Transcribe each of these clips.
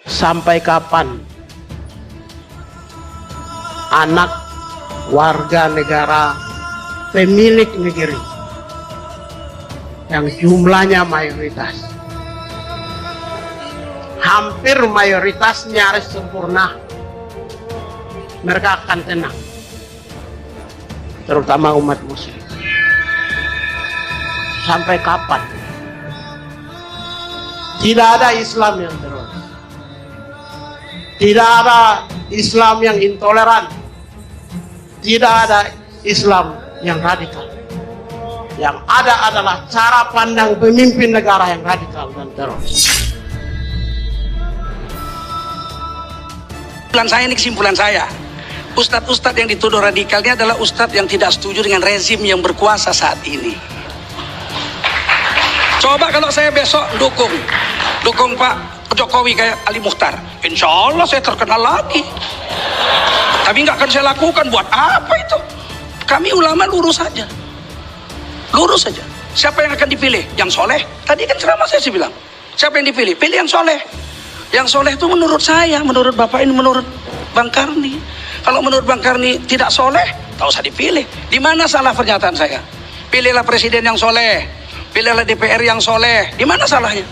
Sampai kapan anak warga negara pemilik negeri yang jumlahnya mayoritas, hampir mayoritas nyaris sempurna, mereka akan tenang, terutama umat muslim? Sampai kapan? Tidak ada Islam yang terus, tidak ada Islam yang intoleran, tidak ada Islam yang radikal. Yang ada adalah cara pandang pemimpin negara yang radikal dan terus. Kesimpulan saya, ustadz-ustadz yang dituduh radikalnya adalah ustadz yang tidak setuju dengan rezim yang berkuasa saat ini. Coba kalau saya besok dukung Pak Jokowi kayak Ali Mukhtar, insya Allah saya terkenal lagi. Tapi nggak akan saya lakukan. Buat apa itu? Kami ulama lurus saja. Lurus saja. Siapa yang akan dipilih? Yang soleh. Tadi kan ceramah saya sih bilang, siapa yang dipilih? Pilih yang soleh. Yang soleh itu menurut saya, menurut Bapak ini, menurut Bang Karni. Kalau menurut Bang Karni tidak soleh, tak usah dipilih. Di mana salah pernyataan saya? Pilihlah presiden yang soleh, pilihlah DPR yang soleh. Di mana salahnya?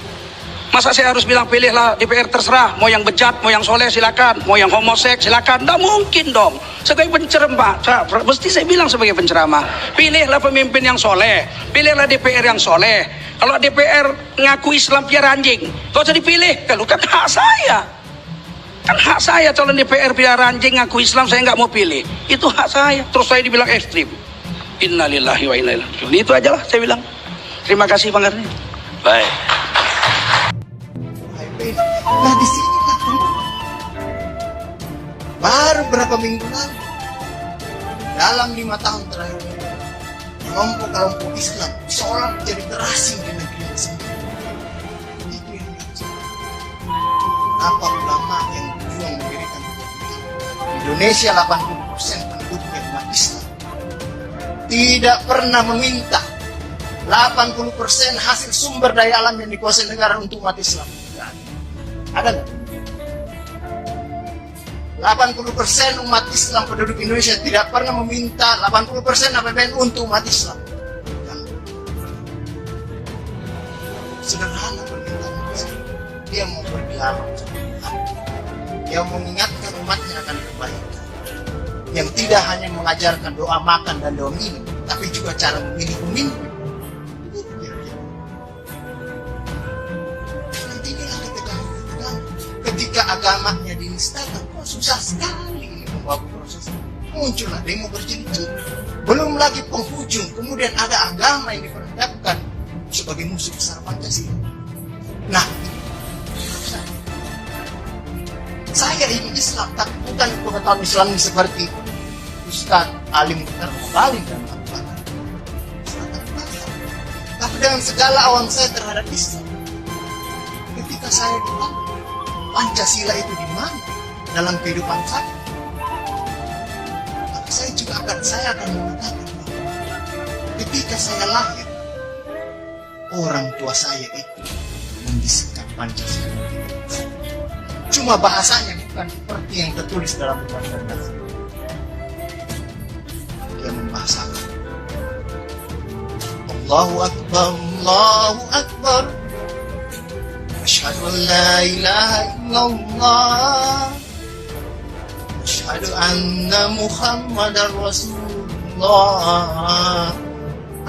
Masa saya harus bilang pilihlah DPR, terserah, mau yang bejat, mau yang soleh silakan, mau yang homoseks silakan? Tidak mungkin dong. Sebagai penceramah, mesti saya bilang sebagai penceramah, pilihlah pemimpin yang soleh, pilihlah DPR yang soleh. Kalau DPR ngaku Islam piara anjing, gak usah dipilih. Kalau kan hak saya, kan hak saya calon DPR piara anjing ngaku Islam, saya nggak mau pilih, itu hak saya. Terus saya dibilang ekstrim. Innalillahi wa inna ilaihi raji'un. Itu aja lah saya bilang. Terima kasih Bang Karni. Baik. Nah di sini lah, baru berapa minggu lalu, dalam 5 tahun terakhir ini, kelompok Islam seolah menjadi terasing di negeri ini sendiri. Itu yang terjadi. Apa ulama yang berjuang mendirikan Indonesia 80% penduduknya umat Islam tidak pernah meminta 80% hasil sumber daya alam yang dikuasai negara untuk umat Islam. Ada nggak? 80% umat Islam penduduk Indonesia tidak pernah meminta 80% APBN untuk umat Islam. Sederhana permintaan Islam. Dia mau berdialog sama Tuhan. Dia mengingatkan umatnya akan kebaikan. Yang tidak hanya mengajarkan doa makan dan doa minum, tapi juga cara memilih pemimpin. Ketika agamanya dinistakan, susah sekali ini membawa proses. Muncullah demo berjilid-jilid. Belum lagi penghujung, kemudian ada agama yang diperhadapkan sebagai musuh besar Pancasila. Nah, saya ini Islam, tapi bukan pengetahuan Islam seperti Ustaz Alim Terbalim dan Abu tapi dengan segala awam saya terhadap Islam. Ketika saya ditanya Pancasila itu di mana dalam kehidupan saya? Tapi saya akan mengatakan bahwa ketika saya lahir, orang tua saya itu membisikkan Pancasila. Cuma bahasanya bukan seperti yang tertulis dalam Undang-Undang Dasar. Dia membahasakan Allahu Akbar, Allahu Akbar. Asyhadu an la ilaha illallah. Asyhadu anna Muhammadar Rasulullah.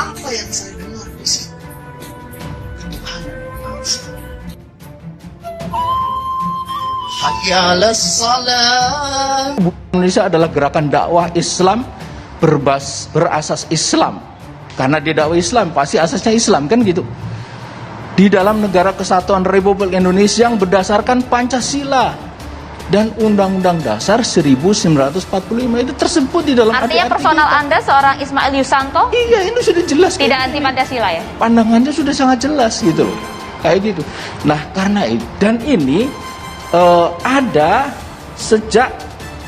Apa yang saya dengar di sini? Ketuhanan Maha. Hayya 'alas shalah. Indonesia adalah gerakan dakwah Islam berasas Islam. Karena dia dakwah Islam, pasti asasnya Islam kan gitu. Di dalam negara kesatuan Republik Indonesia yang berdasarkan Pancasila dan Undang-Undang Dasar 1945 itu tersebut di dalam artinya personal kita. Anda seorang Ismail Yusanto? Iya, ini sudah jelas. Tidak anti Pancasila ya? Pandangannya sudah sangat jelas gitu loh. Kayak gitu. Nah, karena itu dan ini ada sejak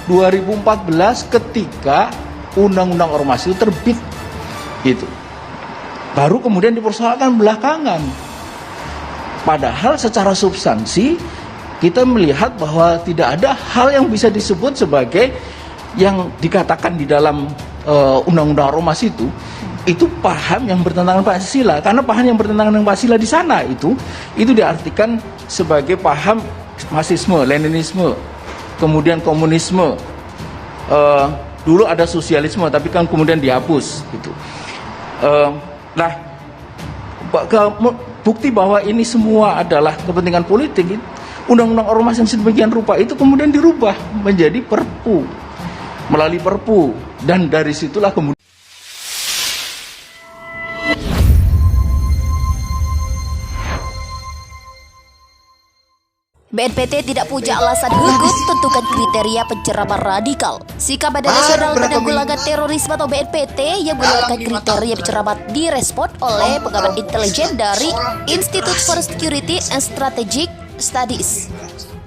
2014 ketika Undang-Undang Ormas itu terbit gitu. Baru kemudian dipersoalkan belakangan. Padahal secara substansi kita melihat bahwa tidak ada hal yang bisa disebut sebagai yang dikatakan di dalam Undang-Undang Ormas itu paham yang bertentangan Pancasila. Karena paham yang bertentangan dengan Pancasila di sana itu diartikan sebagai paham Marxisme, Leninisme, kemudian komunisme. Dulu ada sosialisme, tapi kan kemudian dihapus gitu. Nah, bukti bahwa ini semua adalah kepentingan politik. Undang-undang ormas yang sedemikian rupa itu kemudian dirubah menjadi Perpu, melalui Perpu, dan dari situlah kemudian BNPT tidak punya alasan hukum tentukan kriteria penceramah radikal. Sikap Badan Nasional Penanggulangan Terorisme atau BNPT yang mengeluarkan kriteria penceramah direspon oleh pengamat intelijen dari Institute for Security and Strategic Studies,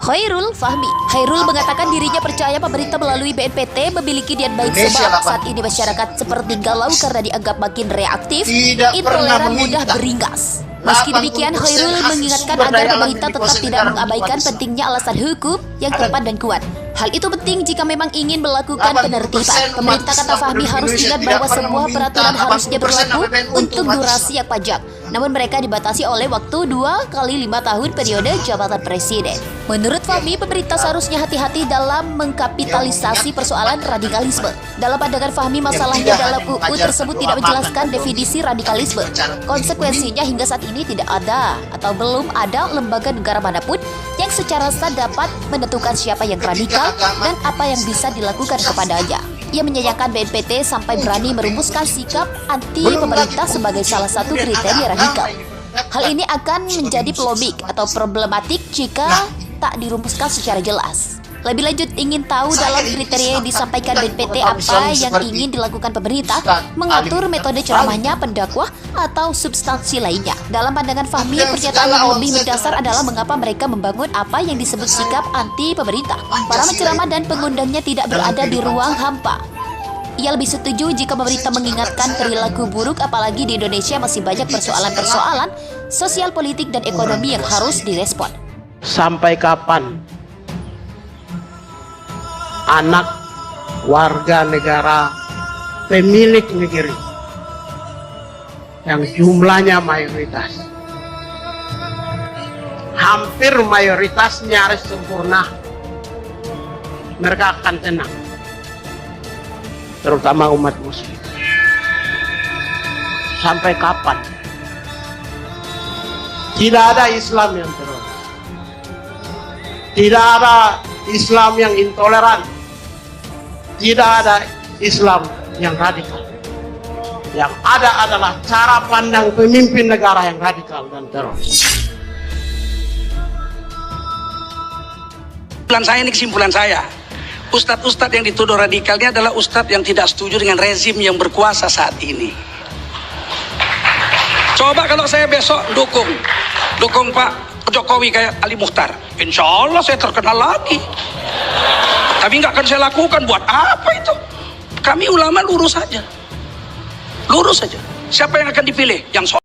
Khairul Fahmi. Khairul mengatakan dirinya percaya pemerintah melalui BNPT memiliki niat baik sebab saat ini masyarakat seperti galau karena dianggap makin reaktif, intoleran, mudah beringas. Meski demikian, Khairul mengingatkan agar pemerintah tetap tidak mengabaikan pentingnya alasan hukum yang tepat dan kuat. Hal itu penting jika memang ingin melakukan penertiban. Pemerintah, kata Fahmi, harus ingat bahwa semua peraturan harusnya berlaku untuk durasi yang panjang. Namun mereka dibatasi oleh waktu 2 kali 5 tahun periode jabatan presiden. Menurut Fahmi, pemerintah seharusnya hati-hati dalam mengkapitalisasi persoalan radikalisme. Dalam pandangan Fahmi, masalahnya dalam UU tersebut tidak menjelaskan definisi radikalisme. Konsekuensinya hingga saat ini tidak ada atau belum ada lembaga negara manapun yang secara sah dapat menentukan siapa yang radikal dan apa yang bisa dilakukan kepadanya. Ia menyayangkan BNPT sampai berani merumuskan sikap anti pemerintah sebagai salah satu kriteria radikal. Hal ini akan menjadi polemik atau problematik jika tak dirumuskan secara jelas. Lebih lanjut, ingin tahu dalam kriteria yang disampaikan BNPT apa yang ingin dilakukan pemerintah, mengatur metode ceramahnya, pendakwah, atau substansi lainnya. Dalam pandangan Fahmi, pernyataan yang lebih mendasar adalah mengapa mereka membangun apa yang disebut sikap anti pemerintah. Para penceramah dan pengundangnya tidak berada di ruang hampa. Ia lebih setuju jika pemerintah mengingatkan perilaku buruk, apalagi di Indonesia masih banyak persoalan-persoalan sosial, politik, dan ekonomi yang harus direspon. Sampai kapan anak warga negara pemilik negeri yang jumlahnya mayoritas, hampir mayoritas nyaris sempurna, mereka akan tenang, terutama umat muslim? Sampai kapan? Tidak ada Islam yang teroris, tidak ada Islam yang intoleran, tidak ada Islam yang radikal. Yang ada adalah cara pandang pemimpin negara yang radikal dan teroris. Kesimpulan saya, ustadz-ustadz yang dituduh radikalnya adalah ustadz yang tidak setuju dengan rezim yang berkuasa saat ini. Coba kalau saya besok dukung Pak Jokowi kayak Ali Mukhtar, insya Allah saya terkenal lagi. Tapi nggak akan saya lakukan. Buat apa itu? Kami ulama lurus saja. Siapa yang akan dipilih? Yang